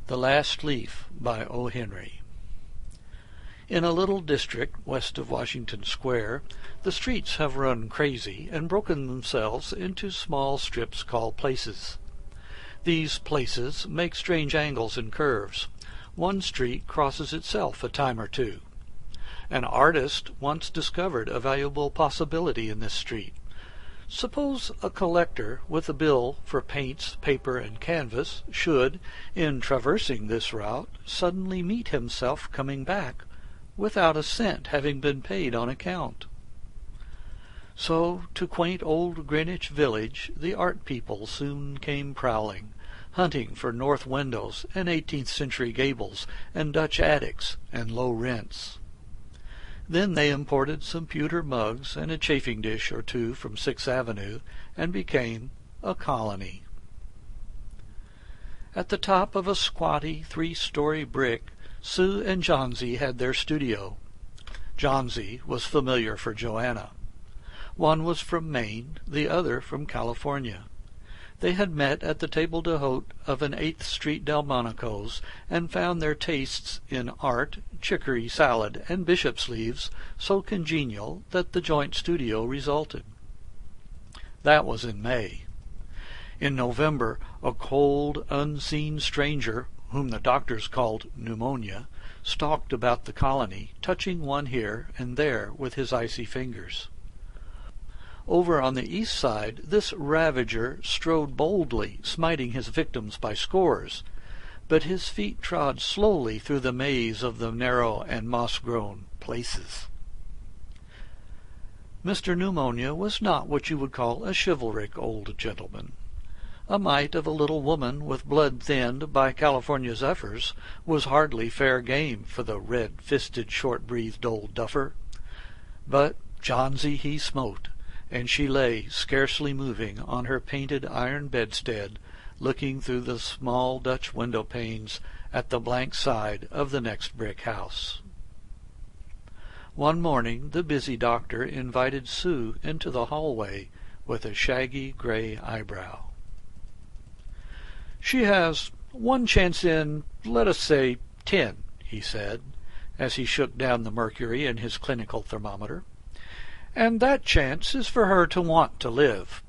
The Last Leaf by O. Henry. In a little district west of Washington Square, the streets have run crazy and broken themselves into small strips called places. These places make strange angles and curves. One street crosses itself a time or two. An artist once discovered a valuable possibility in this street. Suppose a collector with a bill for paints, paper, and canvas should, in traversing this route, suddenly meet himself coming back, without a cent having been paid on account. So to quaint old Greenwich Village the art people soon came prowling, hunting for north windows and 18th-century gables and Dutch attics and low rents. Then they imported some pewter mugs and a chafing dish or two from Sixth Avenue, and became a colony. At the top of a squatty 3-story brick, Sue and Johnsy had their studio. Johnsy was familiar for Joanna. One was from Maine, the other from California. They had met at the table d'hôte of an 8th Street Delmonico's and found their tastes in art, chicory salad, and bishop's leaves so congenial that the joint studio resulted. That was in May. In November, a cold, unseen stranger, whom the doctors called pneumonia, stalked about the colony, touching one here and there with his icy fingers. Over on the east side, this ravager strode boldly, smiting his victims by scores, but his feet trod slowly through the maze of the narrow and moss-grown places. Mr. Pneumonia was not what you would call a chivalric old gentleman. A mite of a little woman with blood thinned by California zephyrs was hardly fair game for the red-fisted, short-breathed old duffer. But Johnsy he smote, and she lay, scarcely moving, on her painted iron bedstead, looking through the small Dutch window-panes at the blank side of the next brick house. One morning the busy doctor invited Sue into the hallway with a shaggy gray eyebrow. "She has one chance in, let us say, 10, he said, as he shook down the mercury in his clinical thermometer. "And that chance is for her to want to live.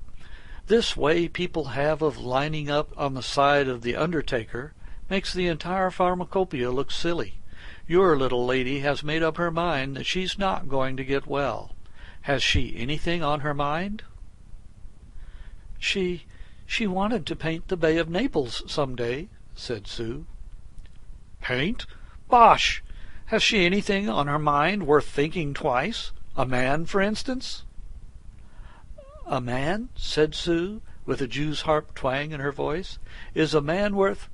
This way people have of lining up on the side of the undertaker makes the entire pharmacopoeia look silly. Your little lady has made up her mind that she's not going to get well. Has she anything on her mind?" She wanted to paint the Bay of Naples some day," said Sue. "Paint? Bosh! Has she anything on her mind worth thinking twice? A man, for instance?" "A man?" said Sue, with a Jew's harp twang in her voice. "Is a man worth—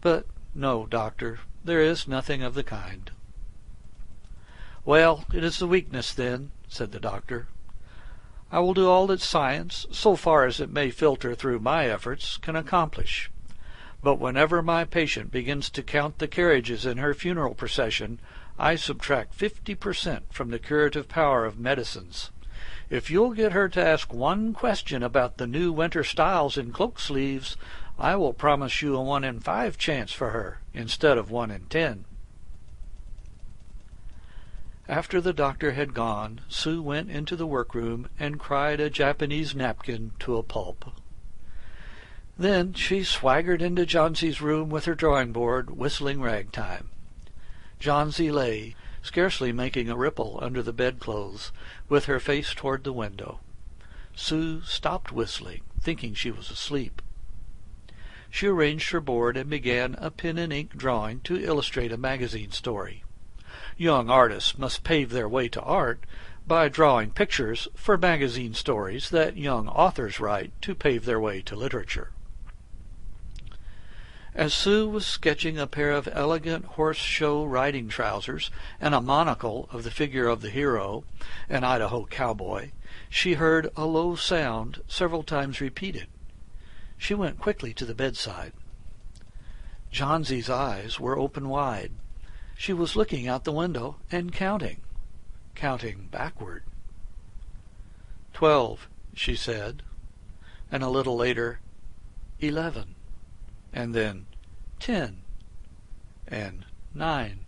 But no, doctor, there is nothing of the kind." "Well, it is the weakness, then," said the doctor. "I will do all that science, so far as it may filter through my efforts, can accomplish. But whenever my patient begins to count the carriages in her funeral procession, I subtract 50% from the curative power of medicines. If you'll get her to ask one question about the new winter styles in cloak sleeves, I will promise you a 1 in 5 chance for her, instead of 1 in 10. After the doctor had gone, Sue went into the workroom and cried a Japanese napkin to a pulp. Then she swaggered into Johnsy's room with her drawing-board, whistling ragtime. Johnsy lay, scarcely making a ripple under the bedclothes, with her face toward the window. Sue stopped whistling, thinking she was asleep. She arranged her board and began a pen-and-ink drawing to illustrate a magazine story. Young artists must pave their way to art by drawing pictures for magazine stories that young authors write to pave their way to literature. As Sue was sketching a pair of elegant horse-show riding trousers and a monocle of the figure of the hero, an Idaho cowboy, she heard a low sound several times repeated. She went quickly to the bedside. Johnsy's eyes were open wide. She was looking out the window and counting backward. 12, she said, and a little later, 11, and then 10, and 9,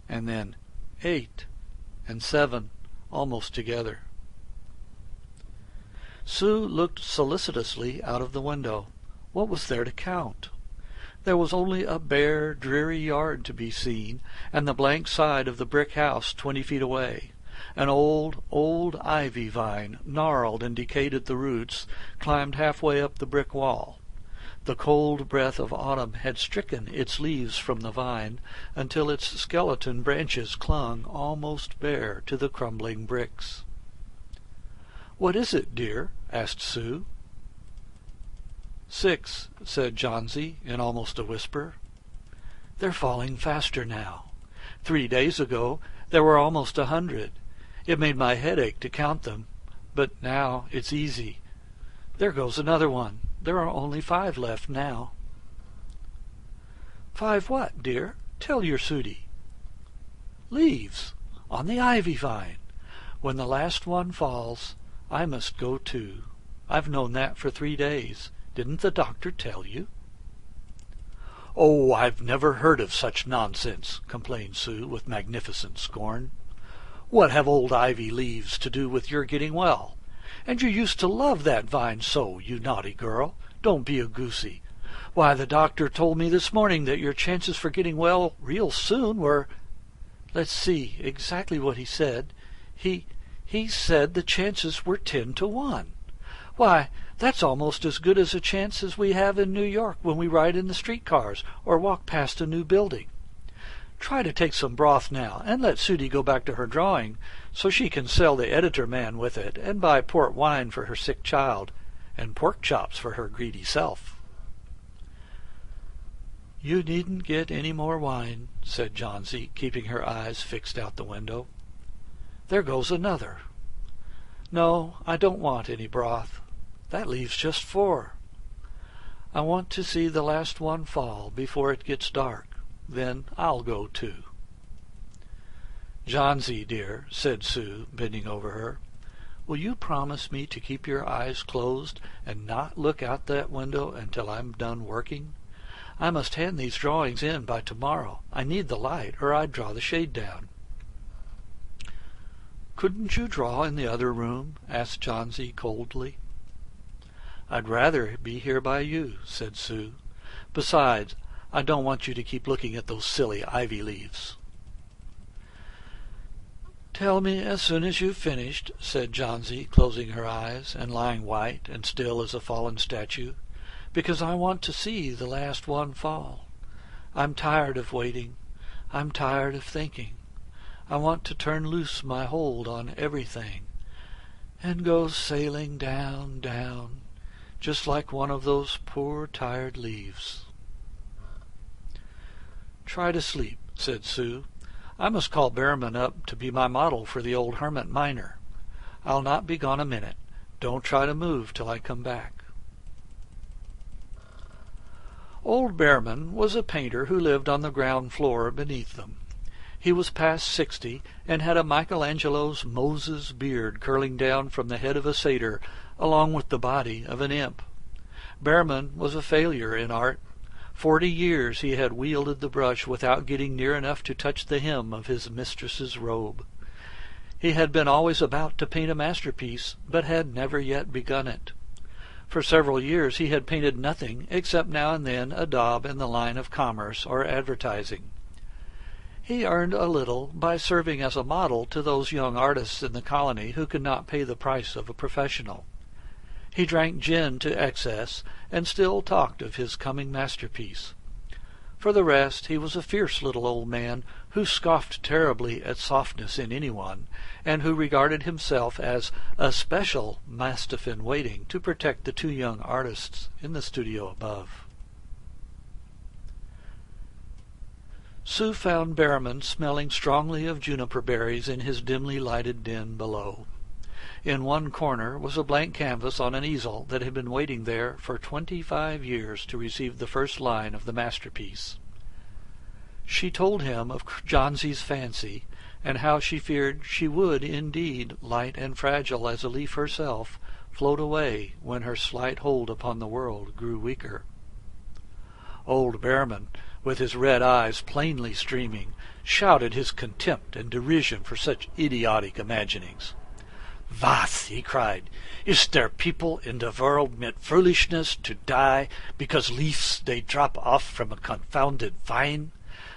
and then 8 and 7, almost together. Sue looked solicitously out of the window. What was there to count? There was only a bare, dreary yard to be seen, and the blank side of the brick house 20 feet away. An old ivy vine, gnarled and decayed at the roots, climbed halfway up the brick wall. The cold breath of autumn had stricken its leaves from the vine until its skeleton branches clung almost bare to the crumbling bricks. "What is it, dear?" asked Sue. "6," said Johnsy in almost a whisper. "They're falling faster now. 3 days ago there were almost 100. It made my head ache to count them, but now it's easy. There goes another one. There are only 5 left now." "5 what, dear? Tell your Sudie." "Leaves on the ivy vine. When the last one falls, I must go too. I've known that for 3 days. Didn't the doctor tell you?" "Oh, I've never heard of such nonsense," complained Sue with magnificent scorn. "What have old ivy leaves to do with your getting well? And you used to love that vine so, you naughty girl. Don't be a goosey. Why, the doctor told me this morning that your chances for getting well real soon were— Let's see exactly what he said. He said the chances were 10 to 1. Why, that's almost as good as a chance as we have in New York when we ride in the streetcars or walk past a new building. Try to take some broth now, and let Sudie go back to her drawing, so she can sell the editor man with it, and buy port wine for her sick child, and pork chops for her greedy self." "You needn't get any more wine," said Johnsy, keeping her eyes fixed out the window. "There goes another. No, I don't want any broth. That leaves just 4. I want to see the last one fall before it gets dark. Then I'll go too." "Johnsy, dear," said Sue, bending over her, "will you promise me to keep your eyes closed and not look out that window until I'm done working? I must hand these drawings in by tomorrow. I need the light, or I'd draw the shade down." "Couldn't you draw in the other room?" asked Johnsy coldly. "I'd rather be here by you," said Sue. "Besides, I don't want you to keep looking at those silly ivy leaves." "Tell me as soon as you've finished," said Johnsy, closing her eyes and lying white and still as a fallen statue, "because I want to see the last one fall. I'm tired of waiting. I'm tired of thinking. I want to turn loose my hold on everything and go sailing down, down, just like one of those poor tired leaves." "Try to sleep," said Sue. "I must call Behrman up to be my model for the old hermit miner. I'll not be gone a minute. Don't try to move till I come back." Old Behrman was a painter who lived on the ground floor beneath them. He was past 60 and had a Michelangelo's Moses beard curling down from the head of a satyr along with the body of an imp. Behrman was a failure in art. 40 years he had wielded the brush without getting near enough to touch the hem of his mistress's robe. He had been always about to paint a masterpiece, but had never yet begun it. For several years he had painted nothing except now and then a daub in the line of commerce or advertising. He earned a little by serving as a model to those young artists in the colony who could not pay the price of a professional. He drank gin to excess and still talked of his coming masterpiece. For the rest, he was a fierce little old man who scoffed terribly at softness in anyone, and who regarded himself as a special mastiff in waiting to protect the 2 young artists in the studio above. Sue found Behrman smelling strongly of juniper berries in his dimly lighted den below. In one corner was a blank canvas on an easel that had been waiting there for 25 years to receive the first line of the masterpiece. She told him of Johnsy's fancy, and how she feared she would indeed, light and fragile as a leaf herself, float away when her slight hold upon the world grew weaker. Old Behrman with his red eyes plainly streaming, shouted his contempt and derision for such idiotic imaginings. "Was," he cried, "is there people in the world mit foolishness to die because leaves they drop off from a confounded vine?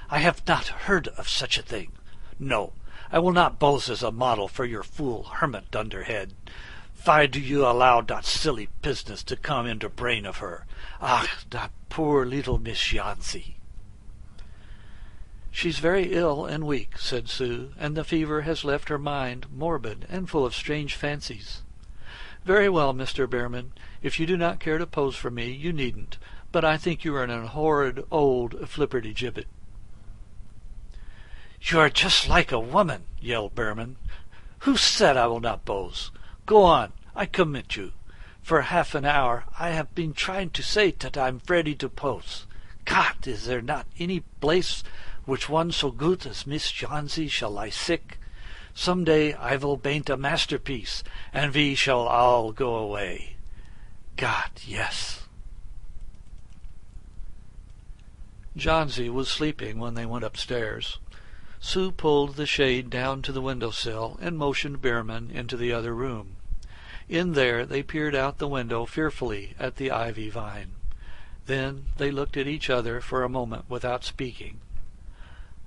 I have not heard of such a thing. No, I will not pose as a model for your fool hermit dunderhead. Why do you allow that silly business to come into brain of her? Ah, that poor little Miss Jansi." "She's very ill and weak," said Sue, "and the fever has left her mind morbid and full of strange fancies." "Very well, Mr. Behrman. If you do not care to pose for me, you needn't. But I think you are an horrid old flipperty-gibbet." "You are just like a woman," yelled Behrman. "Who said I will not pose? Go on, I commit you. For half an hour I have been trying to say that I am ready to pose. God, is there not any place which one so good as Miss Jansi shall lie sick? Some day I will paint a masterpiece, and we shall all go away. God, yes." Jansi was sleeping when they went upstairs. Sue pulled the shade down to the window-sill and motioned Behrman into the other room. In there they peered out the window fearfully at the ivy vine. Then they looked at each other for a moment without speaking.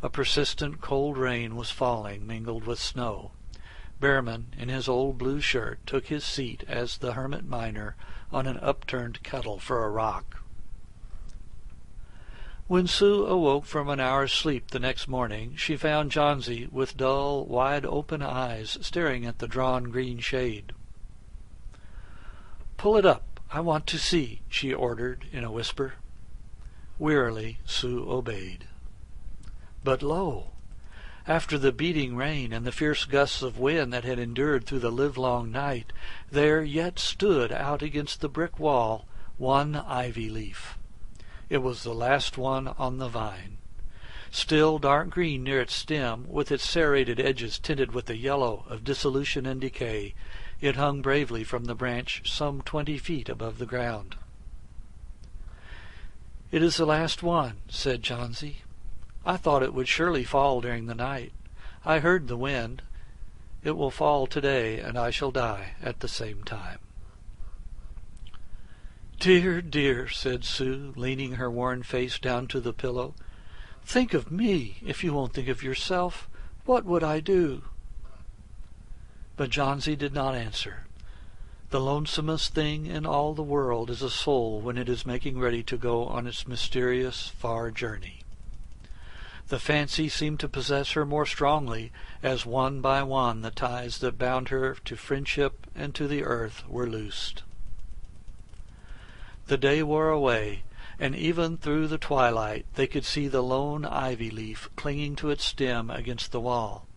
A persistent cold rain was falling, mingled with snow. Behrman, in his old blue shirt, took his seat as the hermit miner on an upturned kettle for a rock. When Sue awoke from an hour's sleep the next morning, she found Jansi with dull, wide-open eyes staring at the drawn green shade. "Pull it up, I want to see," she ordered in a whisper. Wearily Sue obeyed. But lo! After the beating rain and the fierce gusts of wind that had endured through the livelong night, there yet stood out against the brick wall one ivy leaf. It was the last one on the vine. Still dark green near its stem, with its serrated edges tinted with the yellow of dissolution and decay, it hung bravely from the branch some 20 feet above the ground. "It is the last one," said Jansi. "I thought it would surely fall during the night. I heard the wind. It will fall today, and I shall die at the same time." "Dear, dear," said Sue, leaning her worn face down to the pillow. "Think of me, if you won't think of yourself. What would I do?" But Jansi did not answer. The lonesomest thing in all the world is a soul when it is making ready to go on its mysterious, far journey. The fancy seemed to possess her more strongly as one by one the ties that bound her to friendship and to the earth were loosed. The day wore away, and even through the twilight they could see the lone ivy leaf clinging to its stem against the wall.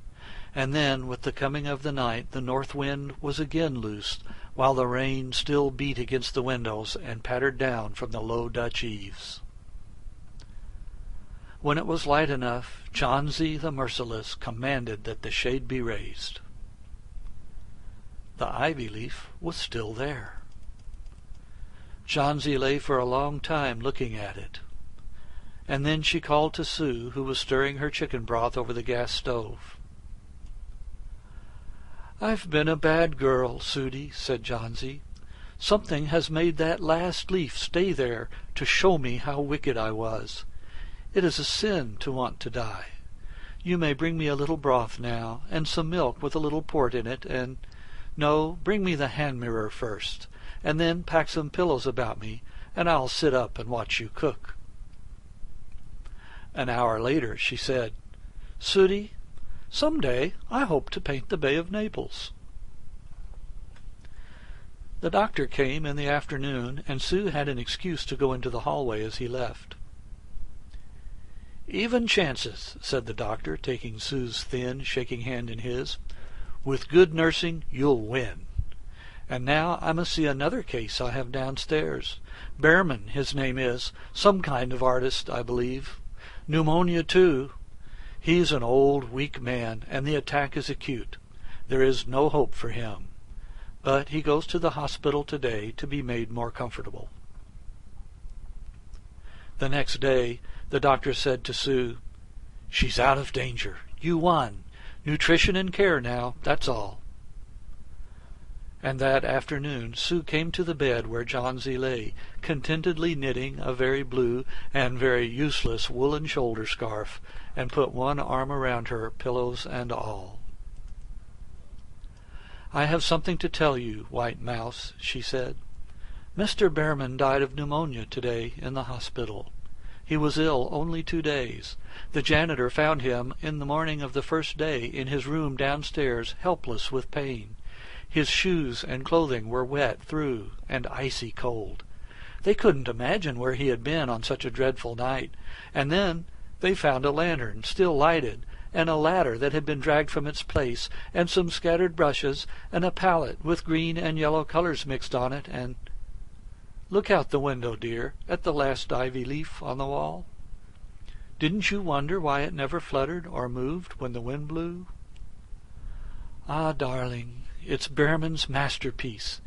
And then, with the coming of the night, the north wind was again loosed, while the rain still beat against the windows and pattered down from the low Dutch eaves. When it was light enough, Jansi the Merciless commanded that the shade be raised. The ivy leaf was still there. Jansi lay for a long time looking at it, and then she called to Sue, who was stirring her chicken broth over the gas stove. "I've been a bad girl, Sudie," said Jansi. "Something has made that last leaf stay there to show me how wicked I was. It is a sin to want to die. You may bring me a little broth now, and some milk with a little port in it, and... No, bring me the hand mirror first, and then pack some pillows about me, and I'll sit up and watch you cook." An hour later she said, "Sudie, some day I hope to paint the Bay of Naples." The doctor came in the afternoon, and Sue had an excuse to go into the hallway as he left. "Even chances," said the doctor, taking Sue's thin, shaking hand in his. "With good nursing you'll win. And now I must see another case I have downstairs. Behrman, his name is. Some kind of artist, I believe. Pneumonia, too. He's an old, weak man, and the attack is acute. There is no hope for him. But he goes to the hospital today to be made more comfortable." The next day the doctor said to Sue, "She's out of danger. You won. Nutrition and care now, that's all." And that afternoon Sue came to the bed where Johnsy lay, contentedly knitting a very blue and very useless woolen shoulder scarf, and put one arm around her, pillows and all. "I have something to tell you, White Mouse," she said. "Mr. Behrman died of pneumonia today in the hospital. He was ill only 2 days. The janitor found him in the morning of the first day in his room downstairs, helpless with pain. His shoes and clothing were wet through and icy cold. They couldn't imagine where he had been on such a dreadful night, and then they found a lantern still lighted, and a ladder that had been dragged from its place, and some scattered brushes, and a palette with green and yellow colors mixed on it, and— Look out the window, dear, at the last ivy leaf on the wall. Didn't you wonder why it never fluttered or moved when the wind blew? Ah, darling, it's Behrman's masterpiece.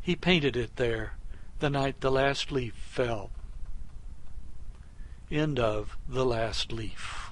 He painted it there, the night the last leaf fell." End of The Last Leaf.